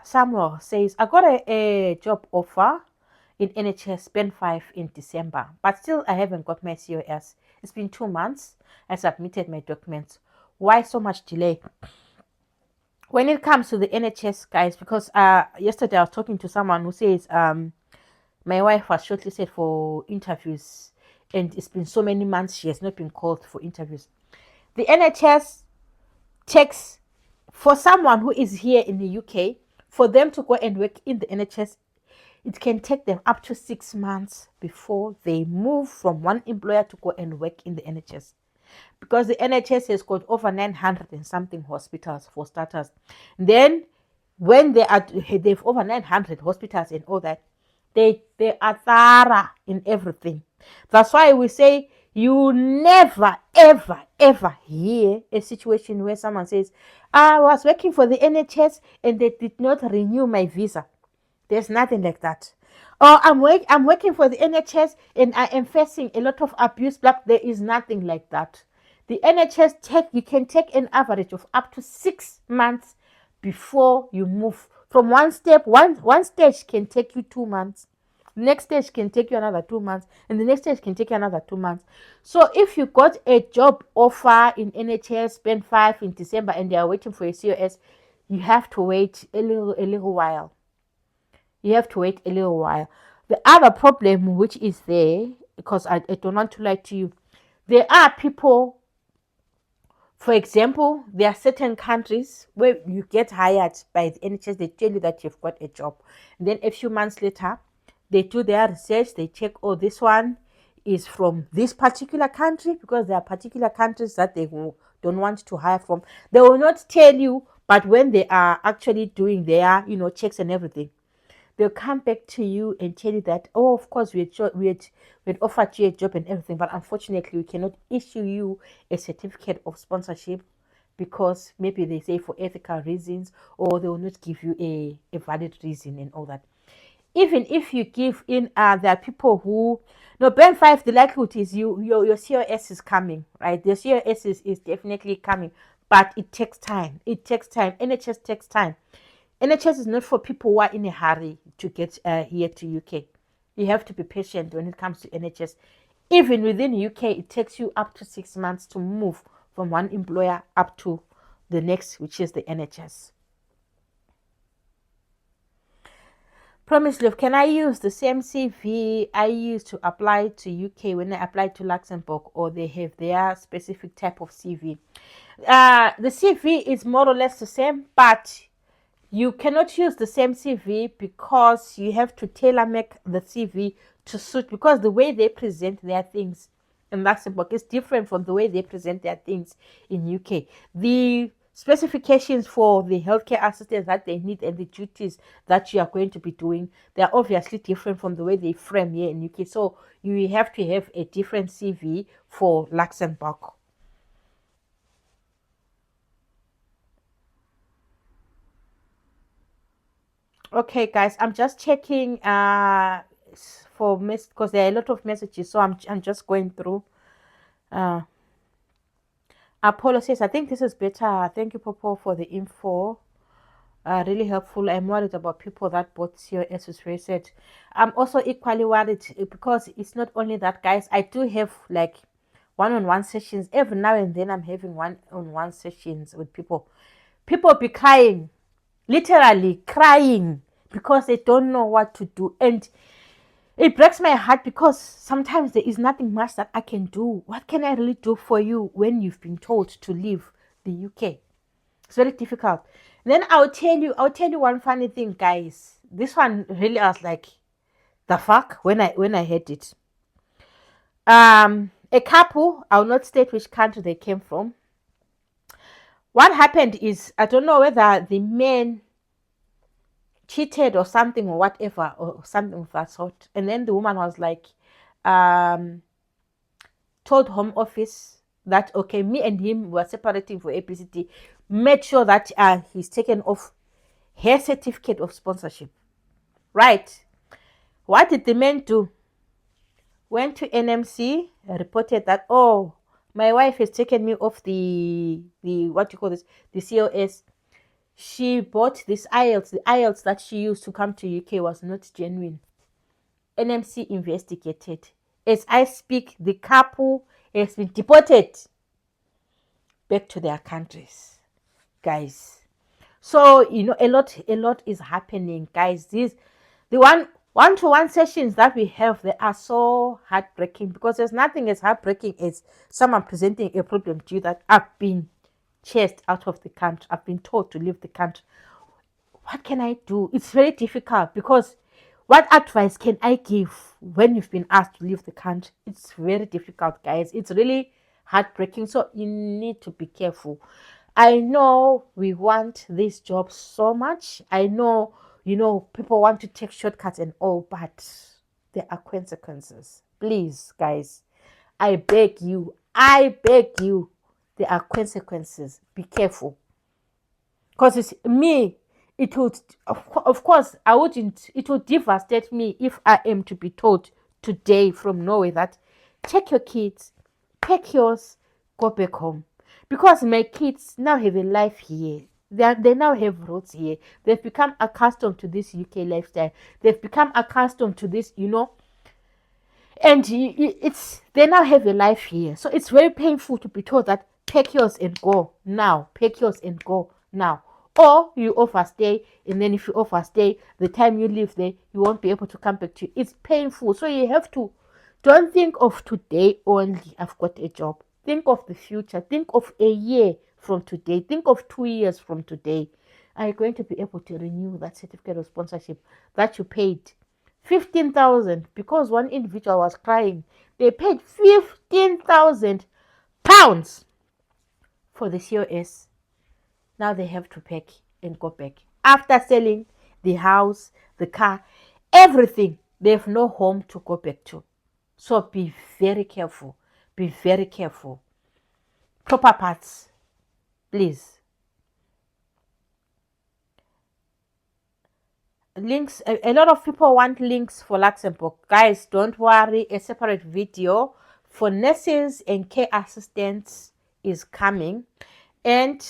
Samuel says, I got a job offer in NHS Band 5 in December, but still I haven't got my COS. It's been 2 months. I submitted my documents. Why so much delay? When it comes to the NHS, guys, because yesterday I was talking to someone who says my wife was shortlisted for interviews, and it's been so many months she has not been called for interviews. The NHS takes, for someone who is here in the UK, for them to go and work in the NHS, it can take them up to 6 months before they move from one employer to go and work in the NHS. Because the NHS has got over 900 and something hospitals for starters. Then when they've over 900 hospitals and all that, they are thorough in everything. That's why we say you never ever ever hear a situation where someone says, I was working for the NHS and they did not renew my visa. There's nothing like that. Or I'm working for the NHS and I am facing a lot of abuse. There is nothing like that. The NHS you can take an average of up to 6 months before you move from one step. One stage can take you 2 months. The next stage can take you another 2 months, and the next stage can take you another 2 months. So if you got a job offer in NHS, spend 5 in December, and they are waiting for a COS, you have to wait a little while. You have to wait a little while. The other problem which is there, because I don't want to lie to you, there are people, for example, there are certain countries where you get hired by the NHS, they tell you that you've got a job. And then a few months later, they do their research, they check, oh, this one is from this particular country, because there are particular countries that they don't want to hire from. They will not tell you, but when they are actually doing their, checks and everything, they'll come back to you and tell you that, oh, of course, we had offered you a job and everything, but unfortunately, we cannot issue you a certificate of sponsorship because maybe they say for ethical reasons, or they will not give you a valid reason and all that. Even if you give in, there are people who, no, Band 5, the likelihood is your COS is coming, right? The COS is definitely coming, but it takes time. It takes time. NHS takes time. NHS is not for people who are in a hurry to get here to UK. You have to be patient when it comes to NHS. Even within UK, it takes you up to 6 months to move from one employer up to the next, which is the NHS. Promise Love, can I use the same CV I used to apply to UK when I applied to Luxembourg, or they have their specific type of CV? The CV is more or less the same, but you cannot use the same CV because you have to tailor make the CV to suit, because the way they present their things in Luxembourg is different from the way they present their things in UK. The specifications for the healthcare assistants that they need and the duties that you are going to be doing, they are obviously different from the way they frame here in UK. So you have to have a different CV for Luxembourg. Okay, guys, I'm just checking for because there are a lot of messages, so I'm just going through. Apollo says, I think this is better. Thank you, Popo, for the info. Really helpful. I'm worried about people that bought COS, as Ray said. I'm also equally worried because it's not only that, guys. I do have like one-on-one sessions. Every now and then I'm having one-on-one sessions with people. People be crying, literally crying, because they don't know what to do. And it breaks my heart because sometimes there is nothing much that I can do. What can I really do for you when you've been told to leave the UK? It's very difficult. Then I'll tell you one funny thing, guys. This one really, I was like, the fuck, when I heard it. A couple, I'll not state which country they came from. What happened is, I don't know whether the man cheated or something or whatever, or something of that sort. And then the woman was like, told Home Office that, okay, me and him were separating for APCT, made sure that he's taken off her certificate of sponsorship. Right. What did the man do? Went to NMC, reported that, oh, my wife has taken me off the what you call this, the COS. She bought this IELTS. The IELTS that she used to come to UK was not genuine. NMC investigated. As I speak, the couple has been deported back to their countries, guys. So a lot is happening, guys. The one-to-one sessions that we have, they are so heartbreaking, because there's nothing as heartbreaking as someone presenting a problem to you that I've been chased out of the country, I've been told to leave the country. What can I do? It's very difficult, because What advice can I give when you've been asked to leave the country? It's very difficult, guys. It's really heartbreaking. So you need to be careful. I know we want this job so much. I know, people want to take shortcuts and all, but there are consequences. Please, guys, I beg you, there are consequences. Be careful. Because it's me, it would, of course, I wouldn't, it would devastate me if I am to be told today from Norway that take your kids, pack yours, go back home. Because my kids now have a life here. They now have roots here. They've become accustomed to this UK lifestyle. They've become accustomed to this, and they now have a life here. So it's very painful to be told that pack yours and go now. Pack yours and go now. Or you overstay, and then if you overstay, the time you live there, you won't be able to come back to you. It's painful. So you have to, don't think of today only, I've got a job. Think of the future. Think of a year from today. Think of 2 years from today. Are you going to be able to renew that certificate of sponsorship that you paid 15,000? Because one individual was crying. They paid 15,000 pounds for the COS. Now they have to pack and go back. After selling the house, the car, everything, they have no home to go back to. So be very careful. Be very careful. Proper parts, please. Links, a lot of people want links for Luxembourg. Guys, don't worry, a separate video for nurses and care assistants is coming. And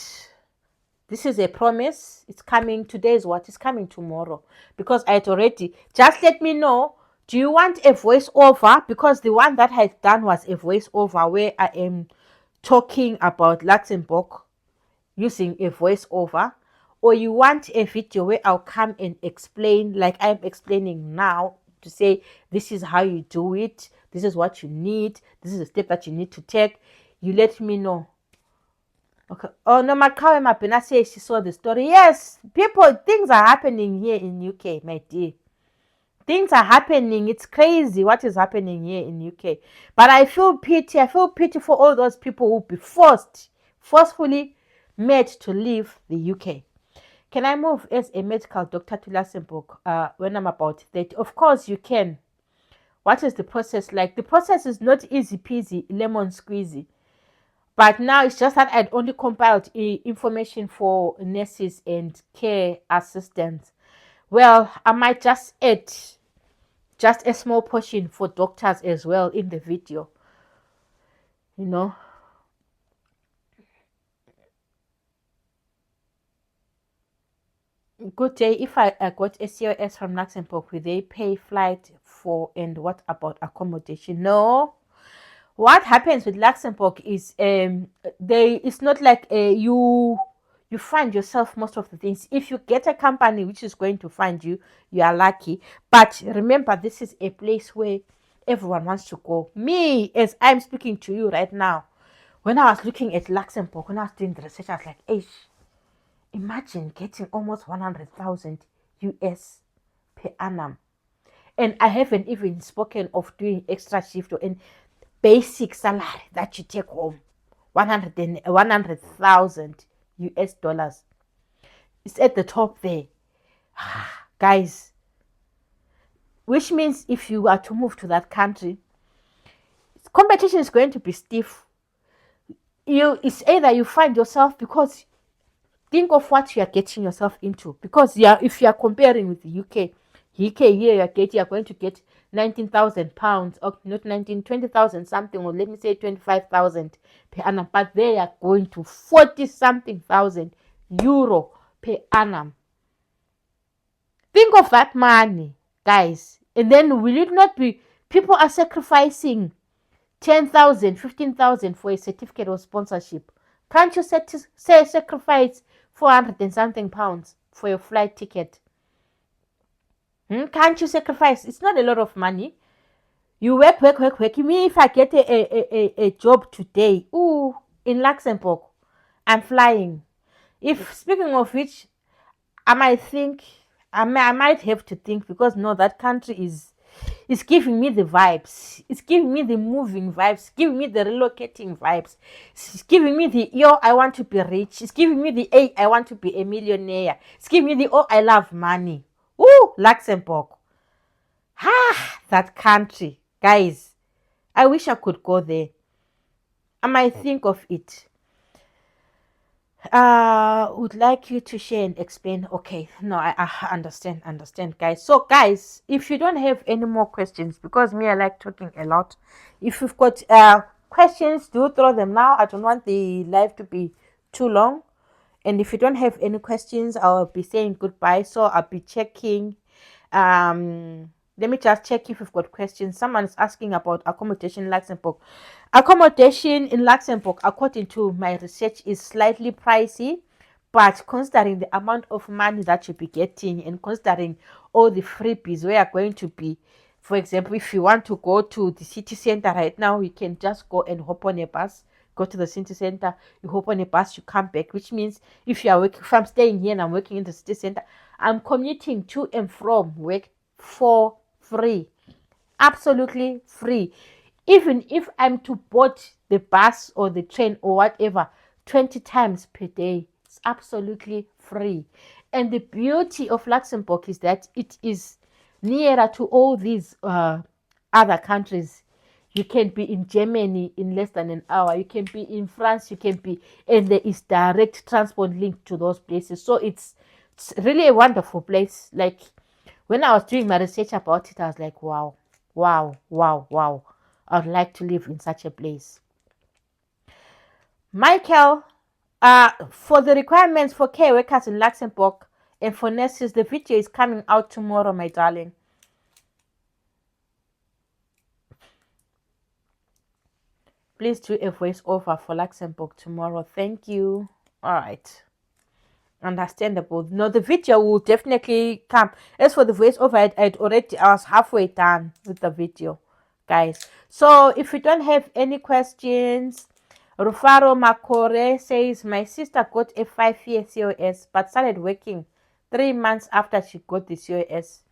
this is a promise. It's coming. Today is what? It's coming tomorrow. Because I had already, just let me know, do you want a voiceover? Because the one that I had done was a voiceover where I am talking about Luxembourg using a voiceover. Or you want a video where I'll come and explain like I'm explaining now, to say this is how you do it. This is what you need. This is the step that you need to take. You let me know. Okay. Oh no, Makawe Mapena says she saw the story. Yes, people, things are happening here in UK, my dear. Things are happening. It's crazy what is happening here in UK. But I feel pity. I feel pity for all those people who will be forcefully made to leave the UK. Can I move as a medical doctor to Luxembourg when I'm about 30? Of course you can. What is the process like? The process is not easy peasy, lemon squeezy. But now it's just that I'd only compiled information for nurses and care assistants. Well, I might just add just a small portion for doctors as well in the video. Good day. If I got a COS from Luxembourg, will they pay flight for, and what about accommodation? No. What happens with Luxembourg is it's not like you find yourself most of the things. If you get a company which is going to find you, you are lucky. But remember, this is a place where everyone wants to go. Me, as I'm speaking to you right now, when I was looking at Luxembourg, when I was doing the research, I was like, hey, imagine getting almost 100,000 US per annum. And I haven't even spoken of doing extra shift or any basic salary that you take home. 100,000 US dollars. It's at the top there. Guys. Which means if you are to move to that country, competition is going to be stiff. It's either you find yourself, because think of what you are getting yourself into. Because if you are comparing with the UK here you're going to get 19,000 pounds, or not 20,000 something, or let me say 25,000 per annum. But they are going to 40 something thousand euro per annum. Think of that money, guys. And then will it not be, people are sacrificing 10,000, 15,000 for a certificate of sponsorship. Can't you sacrifice 400 and something pounds for your flight ticket? Can't you sacrifice? It's not a lot of money. You work. Me, if I get a job today, in Luxembourg, I'm flying. If, speaking of which, I might think I might have to think, because no, that country is giving me the vibes. It's giving me the moving vibes, giving me the relocating vibes. It's giving me the yo, I want to be rich. It's giving me the a, I want to be a millionaire. It's giving me the oh, I love money. Ooh, Luxembourg. Ah, that country. Guys, I wish I could go there. I might think of it. Would like you to share and explain. Okay, no, I understand, guys. So guys, if you don't have any more questions, because me, I like talking a lot. If you've got questions, do throw them now. I don't want the live to be too long. And if you don't have any questions, I'll be saying goodbye. So I'll be checking. Let me just check if you've got questions. Someone is asking about accommodation in Luxembourg. Accommodation in Luxembourg, according to my research, is slightly pricey, but considering the amount of money that you'll be getting and considering all the freebies we are going to be, for example, if you want to go to the city center right now, you can just go and hop on a bus, go to the city center, you hop on a bus, you come back, which means if you are working, if I'm staying here and I'm working in the city center, I'm commuting to and from work for free, absolutely free. Even if I'm to board the bus or the train or whatever 20 times per day, it's absolutely free. And the beauty of Luxembourg is that it is nearer to all these other countries. You can be in Germany in less than an hour. You can be in France. You can be, and there is direct transport link to those places. So it's really a wonderful place. Like when I was doing my research about it, I was like, wow, wow, wow, wow. I'd like to live in such a place. Michael, for the requirements for care workers in Luxembourg and for nurses, the video is coming out tomorrow, my darling. Please do a voiceover for Luxembourg tomorrow. Thank you. All right. Understandable. No, the video will definitely come. As for the voiceover, I was halfway done with the video, guys. So if you don't have any questions, Rufaro Makore says, my sister got a 5-year COS but started working 3 months after she got the COS.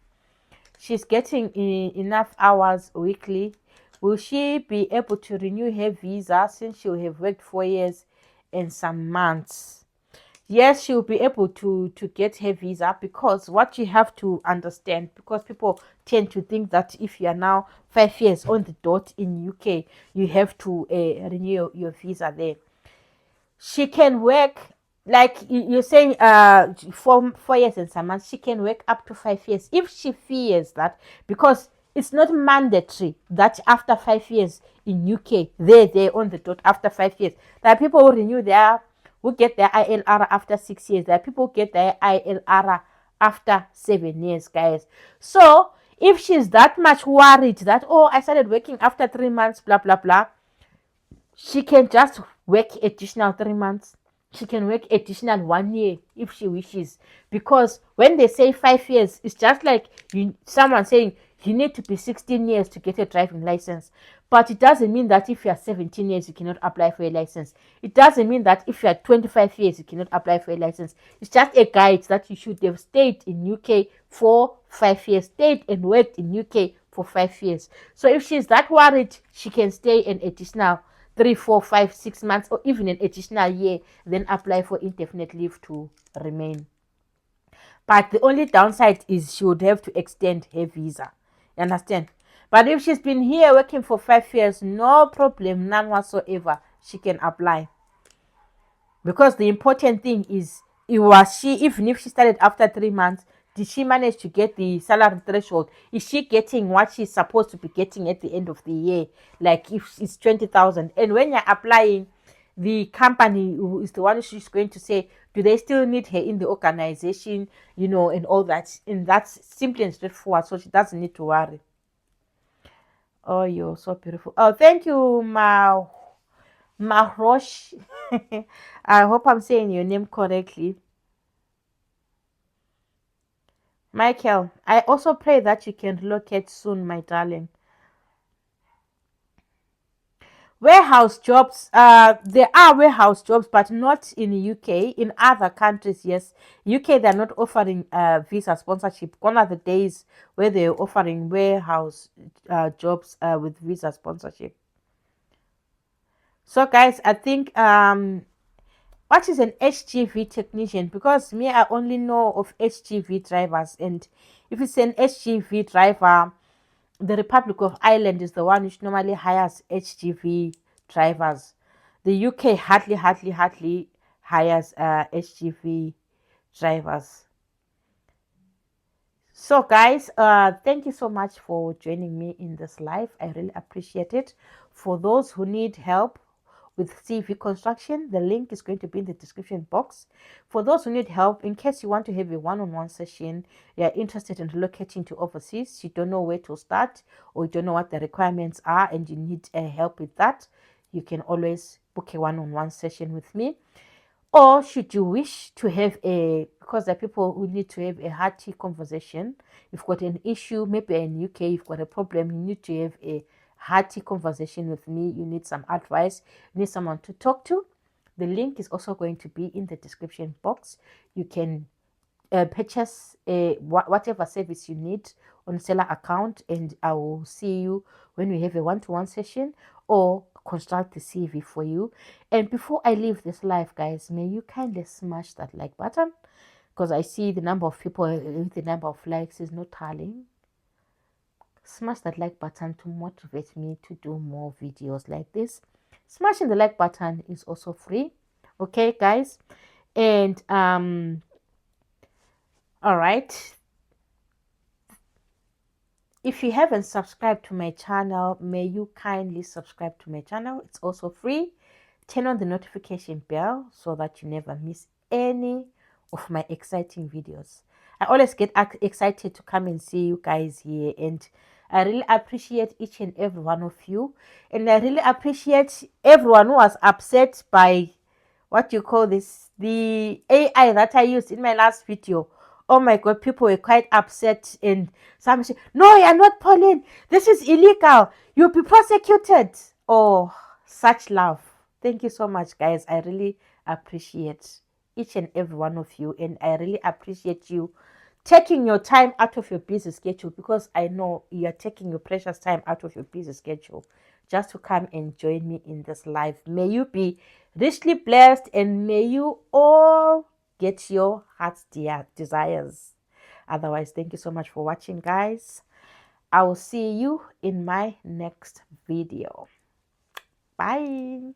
She's getting enough hours weekly. Will she be able to renew her visa since she'll have worked 4 years and some months? Yes, she'll be able to get her visa, because what you have to understand, because people tend to think that if you are now 5 years on the dot in UK, you have to renew your visa there. She can work, like you're saying, 4 years and some months. She can work up to 5 years if she fears that, because it's not mandatory that after 5 years in UK, they're on the dot after 5 years. There are people who renew who get their ILR after 6 years. There are people who get their ILR after 7 years, guys. So if she's that much worried that, oh, I started working after 3 months, blah, blah, blah, she can just work additional 3 months. She can work additional 1 year if she wishes. Because when they say 5 years, it's just like someone saying you need to be 16 years to get a driving license. But it doesn't mean that if you are 17 years, you cannot apply for a license. It doesn't mean that if you are 25 years, you cannot apply for a license. It's just a guide that you should have stayed in UK for 5 years, stayed and worked in UK for 5 years. So if she's that worried, she can stay an additional 3, 4, 5, 6 months, or even an additional year, then apply for indefinite leave to remain. But the only downside is she would have to extend her visa. You understand? But if she's been here working for 5 years, no problem, none whatsoever, she can apply. Because the important thing is, even if she started after 3 months, did she manage to get the salary threshold? Is she getting what she's supposed to be getting at the end of the year? Like if it's 20,000. And when you're applying, the company who is the one who's going to say, do they still need her in the organization, and all that. And that's simply and straightforward. So she doesn't need to worry. Oh, you're so beautiful. Oh, thank you, Mahrosh. I hope I'm saying your name correctly. Michael, I also pray that you can relocate soon, my darling. Warehouse jobs, there are warehouse jobs, but not in the UK. In other countries, yes. UK, they're not offering visa sponsorship. Gone are the days where they're offering warehouse jobs with visa sponsorship. So, guys, I think what is an HGV technician? Because me, I only know of HGV drivers, and if it's an HGV driver, the Republic of Ireland is the one which normally hires HGV drivers. The UK hardly hires HGV drivers. So guys, thank you so much for joining me in this live. I really appreciate it. For those who need help with CV construction, the link is going to be in the description box. For those who need help, in case you want to have a one-on-one session, you're interested in relocating to overseas, you don't know where to start, or you don't know what the requirements are, and you need help with that, you can always book a one-on-one session with me. Or should you wish to have because there are people who need to have a hearty conversation. You've got an issue, maybe in UK, you've got a problem, you need to have a hearty conversation with me, you need some advice, you need someone to talk to. The link is also going to be in the description box. You can purchase whatever service you need on seller account, and I will see you when we have a one-to-one session, or construct the CV for you. And before I leave this live, guys, may you kindly smash that like button, because I see the number of people with the number of likes is not tallying. Smash that like button to motivate me to do more videos like this. Smashing the like button is also free. Okay, guys. And all right, if you haven't subscribed to my channel, may you kindly subscribe to my channel. It's also free. Turn on the notification bell so that you never miss any of my exciting videos. I always get excited to come and see you guys here, and I really appreciate each and every one of you. And I really appreciate everyone who was upset by what you call this, the AI that I used in my last video. Oh my god, people were quite upset, and some say, no, you're not Pauline, this is illegal, you'll be prosecuted. Oh, such love. Thank you so much, guys. I really appreciate each and every one of you, and I really appreciate you taking your time out of your busy schedule, because I know you are taking your precious time out of your busy schedule just to come and join me in this live. May you be richly blessed, and may you all get your heart's desires. Otherwise, thank you so much for watching, guys. I will see you in my next video. Bye.